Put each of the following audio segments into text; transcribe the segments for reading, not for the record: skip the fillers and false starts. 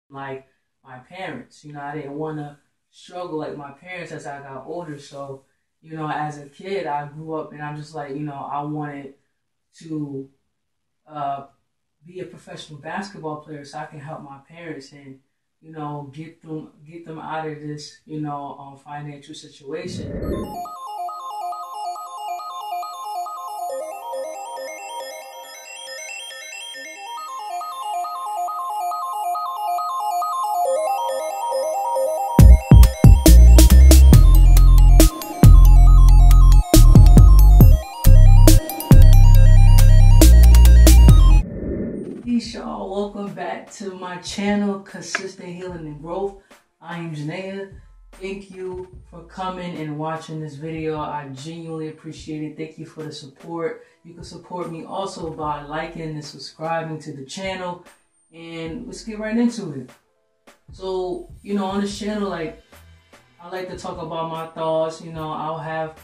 like my parents. I didn't want to struggle like my parents as I got older. So, as a kid, I grew up and I'm just like, I wanted to uh, be a professional basketball player so I can help my parents and, get them out of this, financial situation. Peace, y'all. Welcome back to my channel, Consistent Healing and Growth. I am Jenaya. Thank you for coming and watching this video. I genuinely appreciate it. Thank you for the support. You can support me also by liking and subscribing to the channel. And let's get right into it. So, on this channel, I like to talk about my thoughts. I'll have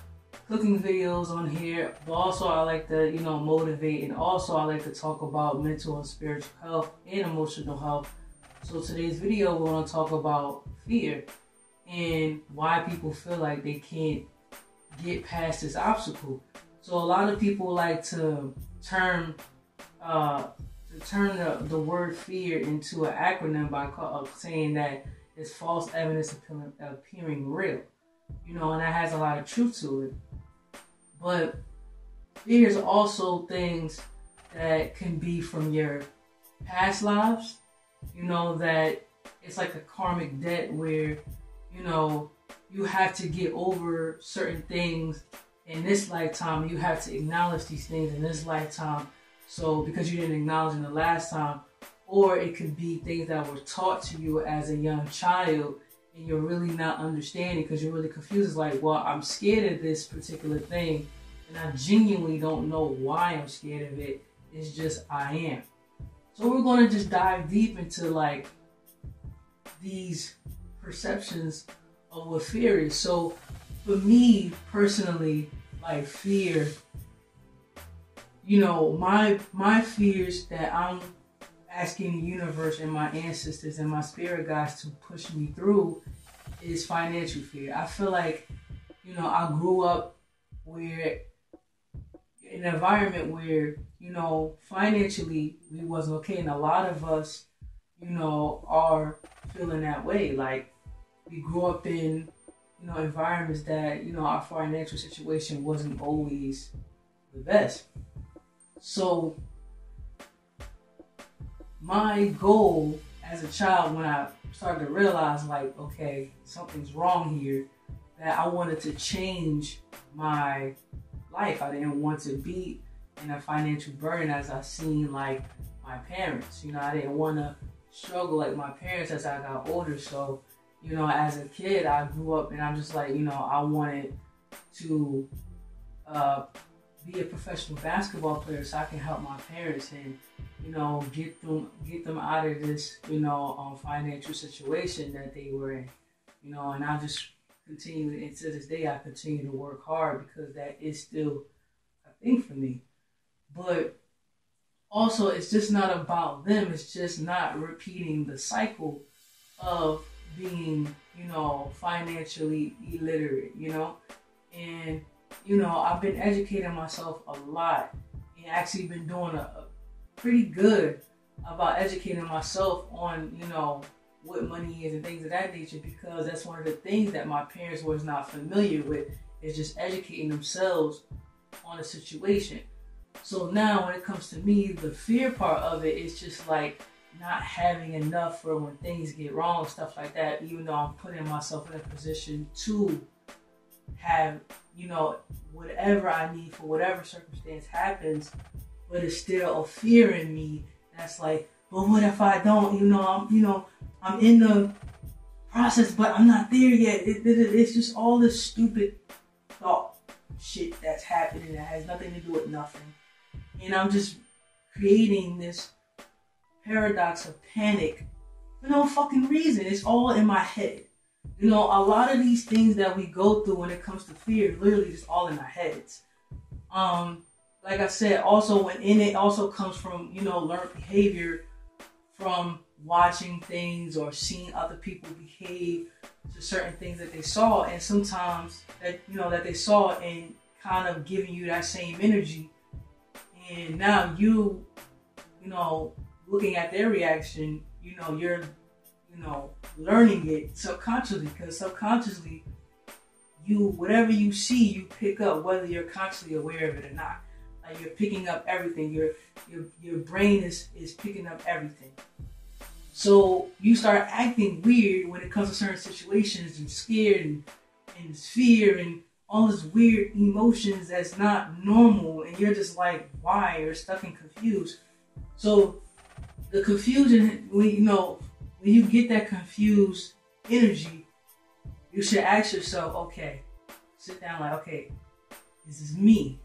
cooking videos on here, but also I like to, motivate, and also I like to talk about mental and spiritual health and emotional health. So today's video, we're going to talk about fear and why people feel like they can't get past this obstacle. So a lot of people like to turn the word fear into an acronym by saying that it's false evidence appearing real. And that has a lot of truth to it. But fear is also things that can be from your past lives, that it's like a karmic debt where, you have to get over certain things in this lifetime. You have to acknowledge these things in this lifetime. So because you didn't acknowledge in the last time, or it could be things that were taught to you as a young child and you're really not understanding because you're really confused. It's like, well, I'm scared of this particular thing and I genuinely don't know why I'm scared of it. It's just I am. So we're going to just dive deep into these perceptions of what fear is. So for me personally, fear, my fears that I'm asking the universe and my ancestors and my spirit guides to push me through is financial fear. I feel like, I grew up in an environment where, financially we wasn't okay. And a lot of us, are feeling that way. Like we grew up in, environments that, our financial situation wasn't always the best. So my goal as a child, when I started to realize okay, something's wrong here, that I wanted to change my life. I didn't want to be in a financial burden as I seen my parents. I didn't want to struggle like my parents as I got older. So, as a kid, I grew up and I'm just like, I wanted to be a professional basketball player so I can help my parents and, get them out of this, financial situation that they were in, and I just continue, and to this day, I continue to work hard because that is still a thing for me. But also, it's just not about them. It's just not repeating the cycle of being, financially illiterate, and, I've been educating myself a lot and actually been doing a pretty good about educating myself on, what money is and things of that nature, because that's one of the things that my parents was not familiar with, is just educating themselves on a situation. So now when it comes to me, the fear part of it is just not having enough for when things get wrong, stuff like that, even though I'm putting myself in a position to have, whatever I need for whatever circumstance happens, but it's still a fear in me that's like, but what if I don't, I'm in the process, but I'm not there yet. It's just all this stupid thought shit that's happening that has nothing to do with nothing. And I'm just creating this paradox of panic for no fucking reason. It's all in my head. A lot of these things that we go through when it comes to fear, literally just all in our heads. Like I said, also when in it also comes from, learned behavior from watching things or seeing other people behave to certain things that they saw, and sometimes that that they saw, and kind of giving you that same energy, and now you looking at their reaction, you're learning it subconsciously, because subconsciously whatever you see, you pick up, whether you're consciously aware of it or not. Like, you're picking up everything. Your brain is picking up everything. So you start acting weird when it comes to certain situations, and scared and fear and all this weird emotions that's not normal, and you're just like, why? You're stuck and confused. So the confusion, when you get that confused energy, you should ask yourself, okay, sit down, like, okay, this is me.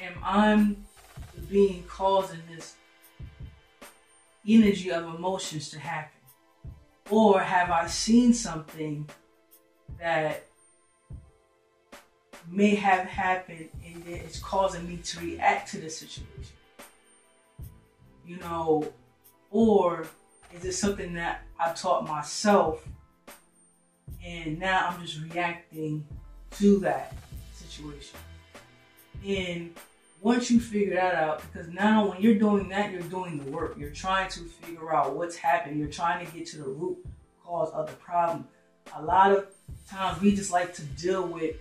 Am I the being causing this energy of emotions to happen? Or have I seen something that may have happened and it's causing me to react to the situation? Or is it something that I taught myself and now I'm just reacting to that situation? And once you figure that out, because now when you're doing that, you're doing the work. You're trying to figure out what's happening. You're trying to get to the root cause of the problem. A lot of times we just like to deal with,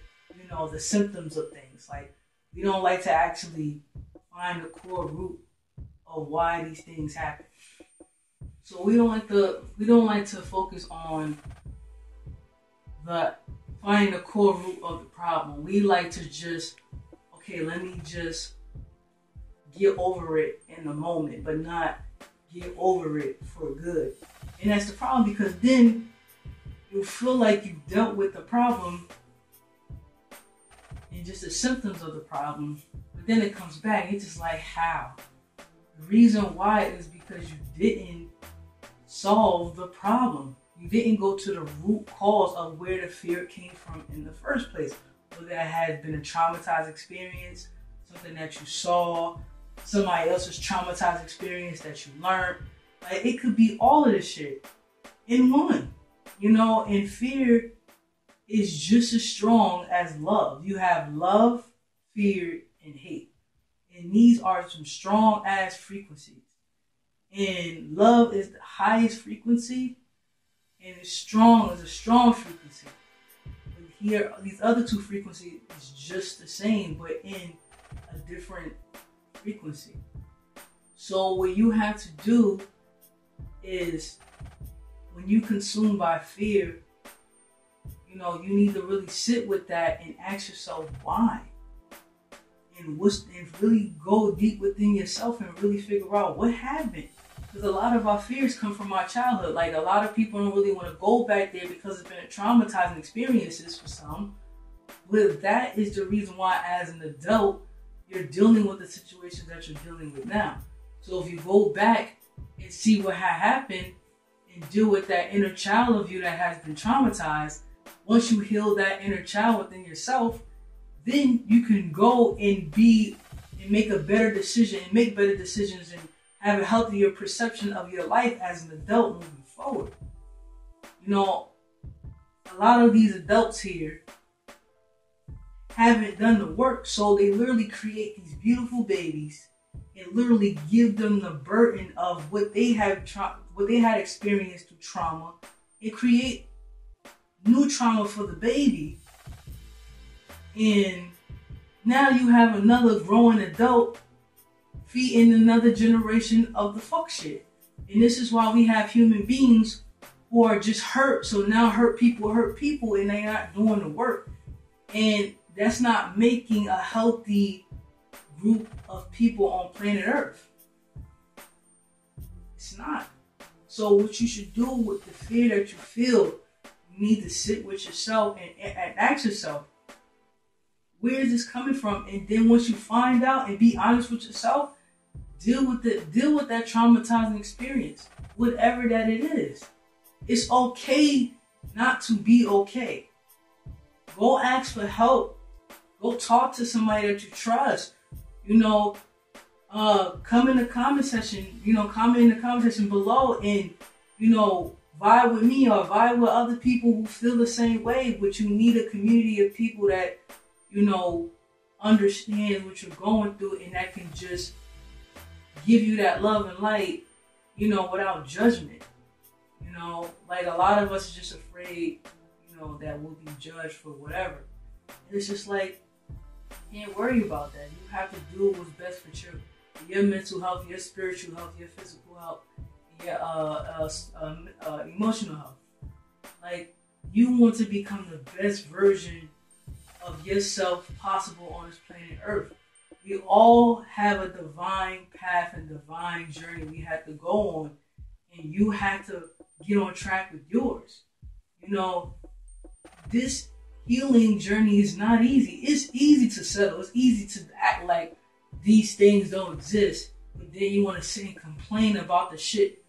the symptoms of things. Like, we don't like to actually find the core root of why these things happen. So we don't like to focus on finding the core root of the problem. We like to just, okay, let me just get over it in the moment, but not get over it for good. And that's the problem, because then you feel like you dealt with the problem and just the symptoms of the problem, but then it comes back. It's just like, how? The reason why is because you didn't solve the problem. You didn't go to the root cause of where the fear came from in the first place. Whether that had been a traumatized experience, something that you saw, somebody else's traumatized experience that you learned. Like, it could be all of this shit in one. And fear is just as strong as love. You have love, fear, and hate. And these are some strong ass frequencies. And love is the highest frequency, and it's strong is a strong frequency. But here, these other two frequencies is just the same, but in a different frequency. So what you have to do is, when you consumed by fear, you need to really sit with that and ask yourself why. And really go deep within yourself and really figure out what happened. Because a lot of our fears come from our childhood. Like, a lot of people don't really want to go back there because it's been a traumatizing experiences for some. But that is the reason why, as an adult, you're dealing with the situations that you're dealing with now. So if you go back and see what had happened and deal with that inner child of you that has been traumatized, once you heal that inner child within yourself, then you can go and make a better decision and make better decisions and have a healthier perception of your life as an adult moving forward. A lot of these adults here haven't done the work, so they literally create these beautiful babies and literally give them the burden of what they had experienced through trauma, and create new trauma for the baby. And now you have another growing adult feeding another generation of the fuck shit. And this is why we have human beings who are just hurt. So now hurt people and they're not doing the work. And that's not making a healthy group of people on planet Earth. It's not. So what you should do with the fear that you feel, you need to sit with yourself and ask yourself, where is this coming from? And then once you find out and be honest with yourself, deal with that traumatizing experience, whatever that it is. It's okay not to be okay. Go ask for help. Go talk to somebody that you trust. come in the comment section, comment in the comment section below and, vibe with me or vibe with other people who feel the same way, but you need a community of people that, understand what you're going through and that can just give you that love and light, without judgment. Like a lot of us are just afraid, that we'll be judged for whatever. And it's just like, you can't worry about that. You have to do what's best for your mental health, your spiritual health, your physical health, your emotional health. Like, you want to become the best version of yourself possible on this planet Earth. We all have a divine path and divine journey we have to go on, and you have to get on track with yours. This healing journey is not easy. It's easy to settle. It's easy to act like these things don't exist, but then you want to sit and complain about the shit,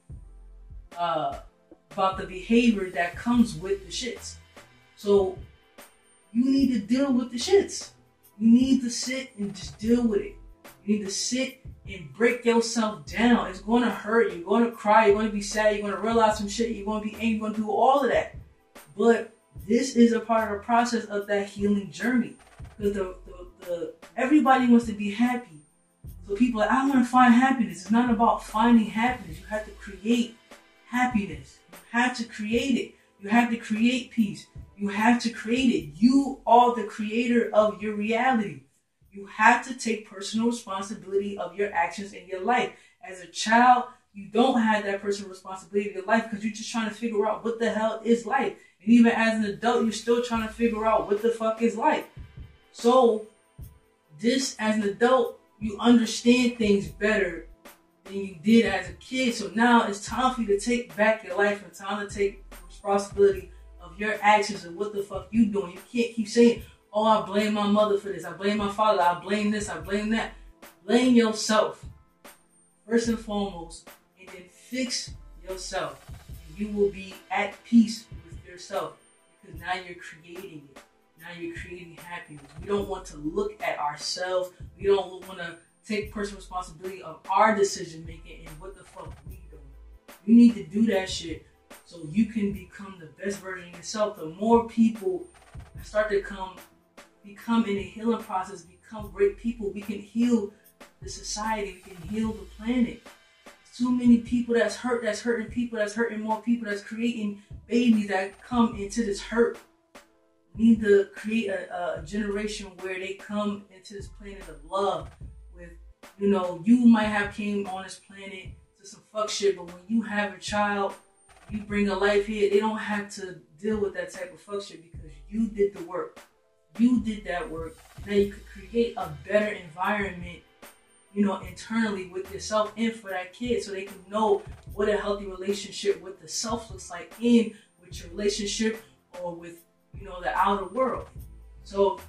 about the behavior that comes with the shits. So you need to deal with the shits. You need to sit and just deal with it. You need to sit and break yourself down. It's going to hurt. You're going to cry. You're going to be sad. You're going to realize some shit. You're going to be angry. You're going to do all of that. But this is a part of the process of that healing journey. Because everybody wants to be happy. So people are like, I want to find happiness. It's not about finding happiness. You have to create happiness. You have to create it. You have to create peace. You have to create it. You are the creator of your reality. You have to take personal responsibility of your actions in your life. As a child, you don't have that personal responsibility of your life because you're just trying to figure out what the hell is life. And even as an adult, you're still trying to figure out what the fuck is life. So, as an adult, you understand things better than you did as a kid. So now it's time for you to take back your life and time to take responsibility of your actions and what the fuck you doing. You can't keep saying, oh, I blame my mother for this. I blame my father. I blame this. I blame that. Blame yourself first and foremost, and then fix yourself. And you will be at peace with yourself because now you're creating it. Now you're creating happiness. We don't want to look at ourselves. We don't want to take personal responsibility of our decision making and what the fuck we doing. You need to do that shit so you can become the best version of yourself. The more people start to become in a healing process, become great people, we can heal the society, we can heal the planet. Too many people that's hurting people, that's hurting more people, that's creating babies that come into this hurt. We need to create a generation where they come into this planet of love with, you might have came on this planet to some fuck shit, but when you have a child, you bring a life here, they don't have to deal with that type of fuck shit because you did the work. You did that work. Now you could create a better environment, internally with yourself and for that kid so they can know what a healthy relationship with the self looks like in with your relationship or with, the outer world. So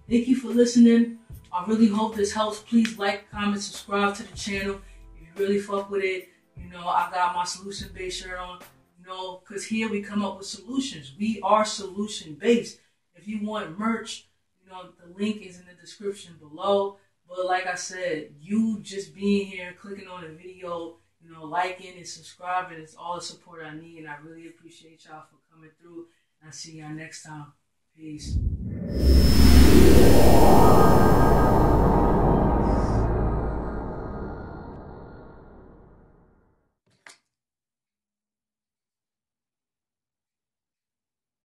thank you for listening. I really hope this helps. Please like, comment, subscribe to the channel. If you really fuck with it, I got my solution-based shirt on, because here we come up with solutions. We are solution-based. If you want merch, the link is in the description below. But like I said, you just being here, clicking on the video, liking and subscribing, it's all the support I need. And I really appreciate y'all for coming through. And I'll see y'all next time. Peace.